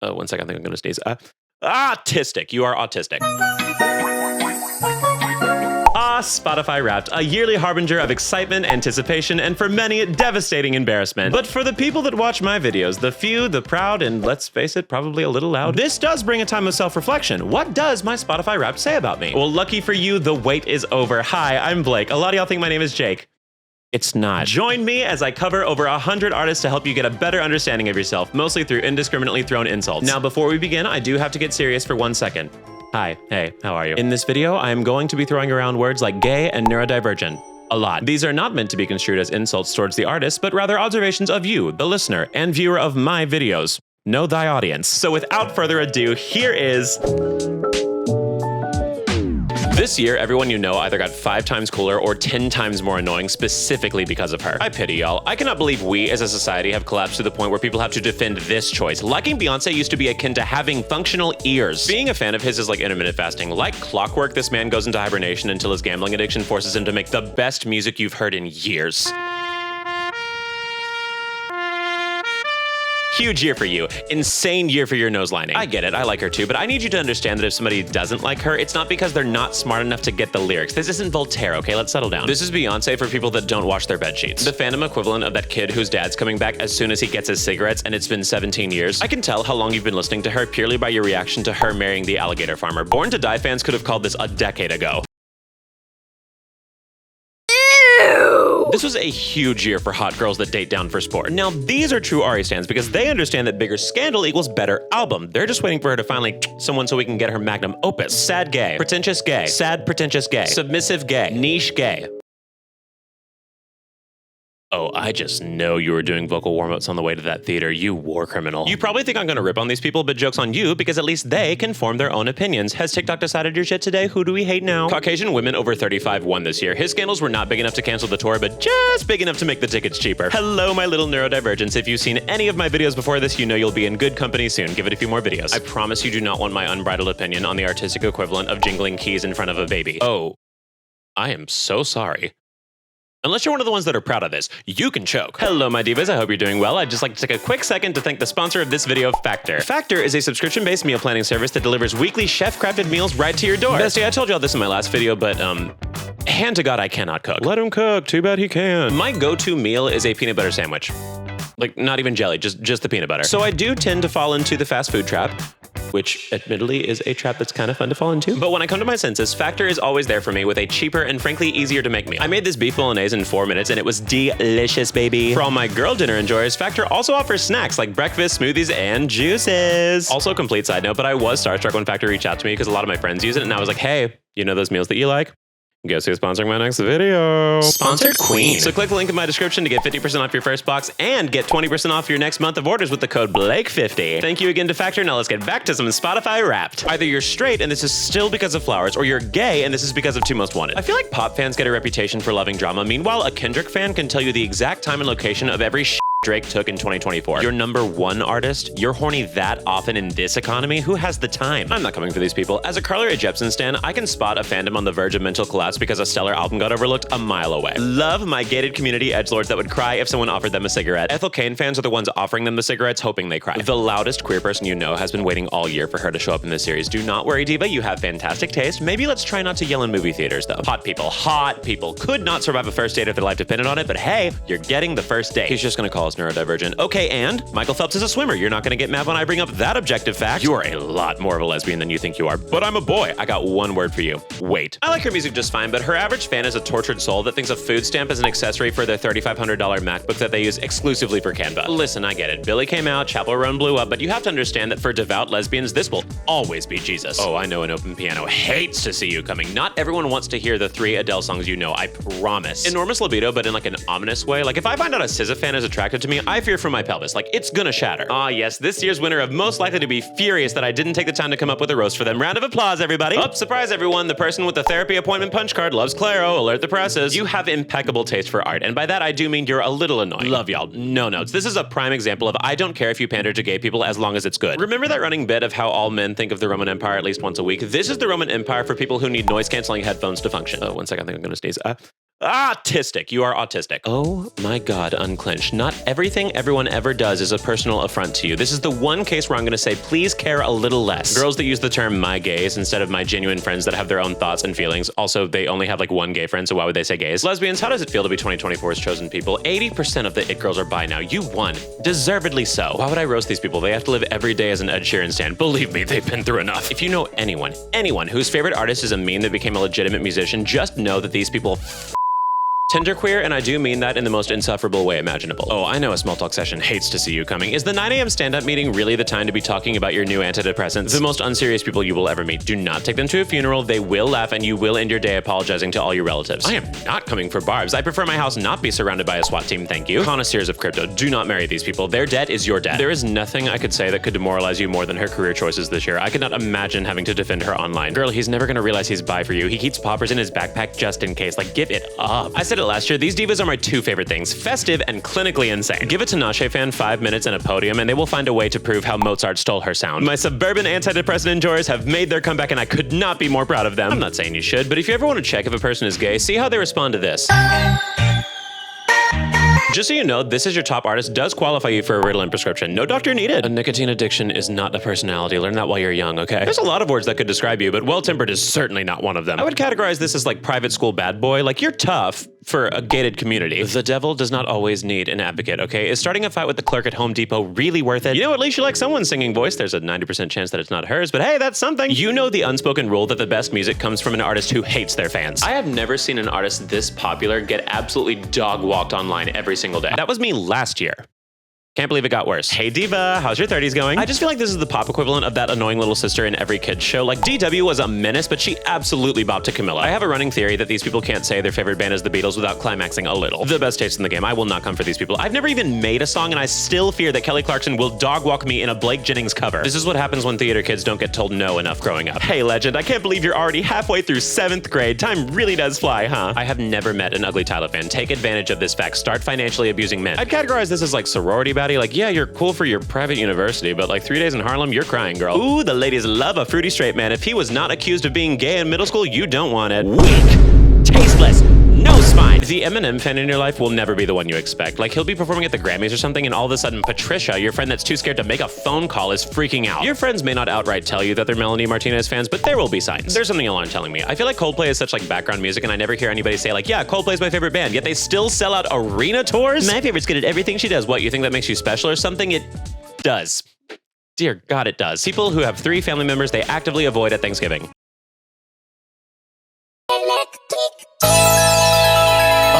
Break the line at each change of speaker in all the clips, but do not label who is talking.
One second, I think I'm gonna sneeze. Autistic. You are autistic. Spotify Wrapped, a yearly harbinger of excitement, anticipation, and for many, devastating embarrassment. But for the people that watch my videos, the few, the proud, and let's face it, probably a little loud, this does bring a time of self-reflection. What does my Spotify Wrapped say about me? Well, lucky for you, the wait is over. Hi, I'm Blake. A lot of y'all think my name is Jake. It's not. Join me as I cover over 100 artists to help you get a better understanding of yourself, mostly through indiscriminately thrown insults. Now, before we begin, I do have to get serious for 1 second. Hi, hey, how are you? In this video, I am going to be throwing around words like gay and neurodivergent. A lot. These are not meant to be construed as insults towards the artist, but rather observations of you, the listener, and viewer of my videos. Know thy audience. So without further ado, here is... This year, everyone you know either got 5 times cooler or 10 times more annoying specifically because of her. I pity y'all. I cannot believe we as a society have collapsed to the point where people have to defend this choice. Liking Beyonce used to be akin to having functional ears. Being a fan of his is like intermittent fasting. Like clockwork, this man goes into hibernation until his gambling addiction forces him to make the best music you've heard in years. Huge year for you. Insane year for your nose lining. I get it, I like her too, but I need you to understand that if somebody doesn't like her, it's not because they're not smart enough to get the lyrics. This isn't Voltaire, okay? Let's settle down. This is Beyonce for people that don't wash their bed sheets. The fandom equivalent of that kid whose dad's coming back as soon as he gets his cigarettes and it's been 17 years. I can tell how long you've been listening to her purely by your reaction to her marrying the alligator farmer. Born to Die fans could have called this a decade ago. This was a huge year for hot girls that date down for sport. Now, these are true Ari stans because they understand that bigger scandal equals better album. They're just waiting for her to finally someone so we can get her magnum opus. Sad gay, pretentious gay, sad pretentious gay, submissive gay, niche gay. Oh, I just know you were doing vocal warm-ups on the way to that theater, you war criminal. You probably think I'm gonna rip on these people, but joke's on you, because at least they can form their own opinions. Has TikTok decided your shit today? Who do we hate now? Caucasian women over 35 won this year. His scandals were not big enough to cancel the tour, but just big enough to make the tickets cheaper. Hello, my little neurodivergents. If you've seen any of my videos before this, you know you'll be in good company soon. Give it a few more videos. I promise you do not want my unbridled opinion on the artistic equivalent of jingling keys in front of a baby. Oh, I am so sorry. Unless you're one of the ones that are proud of this, you can choke. Hello, my divas. I hope you're doing well. I'd just like to take a quick second to thank the sponsor of this video, Factor. Factor is a subscription-based meal planning service that delivers weekly chef-crafted meals right to your door. Bestie, I told you all this in my last video, but hand to God, I cannot cook. Let him cook. Too bad he can. My go-to meal is a peanut butter sandwich. Like, not even jelly, just the peanut butter. So I do tend to fall into the fast food trap, which admittedly is a trap that's kind of fun to fall into. But when I come to my senses, Factor is always there for me with a cheaper and frankly easier to make meal. I made this beef bolognese in 4 minutes and it was delicious, baby. For all my girl dinner enjoyers, Factor also offers snacks like breakfast, smoothies, and juices. Also, complete side note, but I was starstruck when Factor reached out to me because a lot of my friends use it and I was like, hey, you know those meals that you like? Guess who's sponsoring my next video? Sponsored Queen. So click the link in my description to get 50% off your first box and get 20% off your next month of orders with the code Blake50. Thank you again to Factor. Now let's get back to some Spotify Wrapped. Either you're straight and this is still because of flowers, or you're gay and this is because of Two Most Wanted. I feel like pop fans get a reputation for loving drama. Meanwhile, a Kendrick fan can tell you the exact time and location of every Drake took in 2024. Your #1 artist? You're horny that often in this economy? Who has the time? I'm not coming for these people. As a Carly Rae Jepsen stan, I can spot a fandom on the verge of mental collapse because a stellar album got overlooked a mile away. Love my gated community edgelords that would cry if someone offered them a cigarette. Ethel Cain fans are the ones offering them the cigarettes, hoping they cry. The loudest queer person you know has been waiting all year for her to show up in this series. Do not worry, diva, you have fantastic taste. Maybe let's try not to yell in movie theaters, though. Hot people could not survive a first date if their life depended on it, but hey, you're getting the first date. He's just gonna call us neurodivergent. Okay, and Michael Phelps is a swimmer. You're not gonna get mad when I bring up that objective fact. You are a lot more of a lesbian than you think you are, but I'm a boy. I got one word for you. Wait. I like her music just fine, but her average fan is a tortured soul that thinks a food stamp is an accessory for their $3,500 MacBook that they use exclusively for Canva. Listen, I get it. Billy came out, Chappell Roan blew up, but you have to understand that for devout lesbians, this will always be Jesus. Oh, I know an open piano hates to see you coming. Not everyone wants to hear the 3 Adele songs you know, I promise. Enormous libido, but in like an ominous way. Like if I find out a SZA fan is attracted to me, I fear for my pelvis. Like it's gonna shatter. Ah, yes, this year's winner of most likely to be furious that I didn't take the time to come up with a roast for them. Round of applause, everybody. Oh, surprise everyone. The person with the therapy appointment punch card loves Claro. Alert the presses. You have impeccable taste for art. And by that, I do mean you're a little annoying. Love y'all. No notes. This is a prime example of I don't care if you pander to gay people as long as it's good. Remember that running bit of how all men think of the Roman Empire at least once a week? This is the Roman Empire for people who need noise canceling headphones to function. Oh, 1 second. I think I'm gonna sneeze. Autistic. You are autistic. Oh my God, unclench. Not everything everyone ever does is a personal affront to you. This is the one case where I'm gonna say, please care a little less. Girls that use the term my gays instead of my genuine friends that have their own thoughts and feelings. Also, they only have like one gay friend, so why would they say gays? Lesbians, how does it feel to be 2024's chosen people? 80% of the it girls are bi now. You won. Deservedly so. Why would I roast these people? They have to live every day as an Ed Sheeran stan. Believe me, they've been through enough. If you know anyone whose favorite artist is a meme that became a legitimate musician, just know that these people Tenderqueer, and I do mean that in the most insufferable way imaginable. Oh, I know a small talk session hates to see you coming. Is the 9 a.m. stand-up meeting really the time to be talking about your new antidepressants? The most unserious people you will ever meet. Do not take them to a funeral. They will laugh and you will end your day apologizing to all your relatives. I am not coming for barbs. I prefer my house not be surrounded by a SWAT team, thank you. Connoisseurs of crypto, do not marry these people. Their debt is your debt. There is nothing I could say that could demoralize you more than her career choices this year. I could not imagine having to defend her online. Girl, he's never gonna realize he's bi for you. He keeps poppers in his backpack just in case. Like, give it up. I said it last year, these divas are my two favorite things, festive and clinically insane. Give a Tinashe fan 5 minutes and a podium and they will find a way to prove how Mozart stole her sound. My suburban antidepressant enjoyers have made their comeback and I could not be more proud of them. I'm not saying you should, but if you ever want to check if a person is gay, see how they respond to this. Just so you know, This Is Your Top Artist does qualify you for a Ritalin prescription. No doctor needed. A nicotine addiction is not a personality. Learn that while you're young, okay? There's a lot of words that could describe you, but well-tempered is certainly not one of them. I would categorize this as like private school bad boy. Like, you're tough for a gated community. The devil does not always need an advocate, okay? Is starting a fight with the clerk at Home Depot really worth it? You know, at least you like someone's singing voice. There's a 90% chance that it's not hers, but hey, that's something. You know the unspoken rule that the best music comes from an artist who hates their fans. I have never seen an artist this popular get absolutely dog-walked online every single day. That was me last year. Can't believe it got worse. Hey Diva, how's your 30s going? I just feel like this is the pop equivalent of that annoying little sister in every kid's show. Like, DW was a menace, but she absolutely bopped to Camilla. I have a running theory that these people can't say their favorite band is the Beatles without climaxing a little. The best taste in the game. I will not come for these people. I've never even made a song and I still fear that Kelly Clarkson will dog walk me in a Blake Jennings cover. This is what happens when theater kids don't get told no enough growing up. Hey legend, I can't believe you're already halfway through 7th grade. Time really does fly, huh? I have never met an ugly Tyler fan. Take advantage of this fact. Start financially abusing men. I'd categorize this as like sorority baddie. Like, yeah, you're cool for your private university, but like 3 days in Harlem, you're crying, girl. Ooh, the ladies love a fruity straight man. If he was not accused of being gay in middle school, you don't want it. Weak, tasteless, no spine. The Eminem fan in your life will never be the one you expect. Like, he'll be performing at the Grammys or something and all of a sudden Patricia, your friend that's too scared to make a phone call, is freaking out. Your friends may not outright tell you that they're Melanie Martinez fans, but there will be signs. There's something y'all aren't telling me. I feel like Coldplay is such like background music and I never hear anybody say like, yeah, Coldplay's my favorite band, yet they still sell out arena tours? My favorite's good at everything she does. What, you think that makes you special or something? It does. Dear God, it does. People who have 3 family members they actively avoid at Thanksgiving.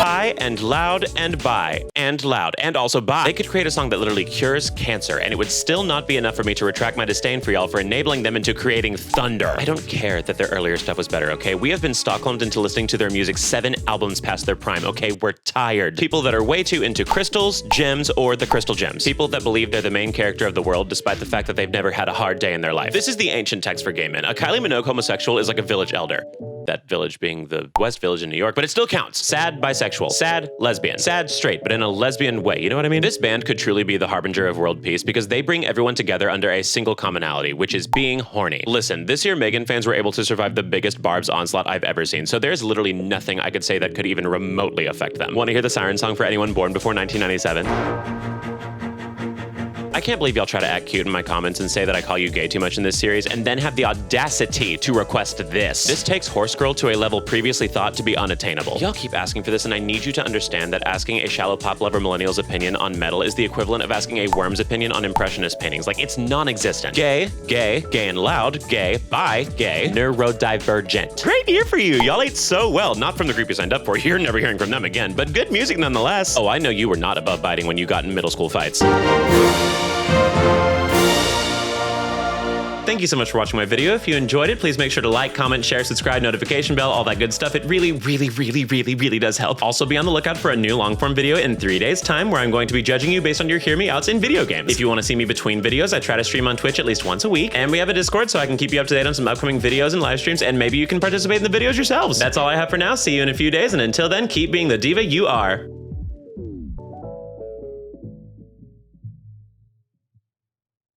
Bi and loud and bi and loud and also bi. They could create a song that literally cures cancer and it would still not be enough for me to retract my disdain for y'all for enabling them into creating thunder. I don't care that their earlier stuff was better, okay? We have been Stockholmed into listening to their music 7 albums past their prime, okay? We're tired. People that are way too into crystals, gems, or the crystal gems. People that believe they're the main character of the world despite the fact that they've never had a hard day in their life. This is the ancient text for gay men. A Kylie Minogue homosexual is like a village elder. That village being the West Village in New York, but it still counts. Sad bisexual, sad lesbian, sad straight, but in a lesbian way, you know what I mean? This band could truly be the harbinger of world peace because they bring everyone together under a single commonality, which is being horny. Listen, this year Megan fans were able to survive the biggest Barb's onslaught I've ever seen, so there's literally nothing I could say that could even remotely affect them. Want to hear the siren song for anyone born before 1997? I can't believe y'all try to act cute in my comments and say that I call you gay too much in this series and then have the audacity to request this. This takes Horse Girl to a level previously thought to be unattainable. Y'all keep asking for this and I need you to understand that asking a shallow pop lover millennial's opinion on metal is the equivalent of asking a worm's opinion on impressionist paintings. Like, it's non-existent. Gay, gay, gay and loud, gay, bi, gay, neurodivergent. Great year for you. Y'all ate so well. Not from the group you signed up for. You're never hearing from them again, but good music nonetheless. Oh, I know you were not above biting when you got in middle school fights. Thank you so much for watching my video. If you enjoyed it, please make sure to like, comment, share, subscribe, notification bell, all that good stuff. It really, really, really, really, really does help. Also be on the lookout for a new long-form video in 3 days' time where I'm going to be judging you based on your hear me outs in video games. If you want to see me between videos, I try to stream on Twitch at least once a week. And we have a Discord so I can keep you up to date on some upcoming videos and live streams, and maybe you can participate in the videos yourselves. That's all I have for now. See you in a few days, and until then, keep being the diva you are.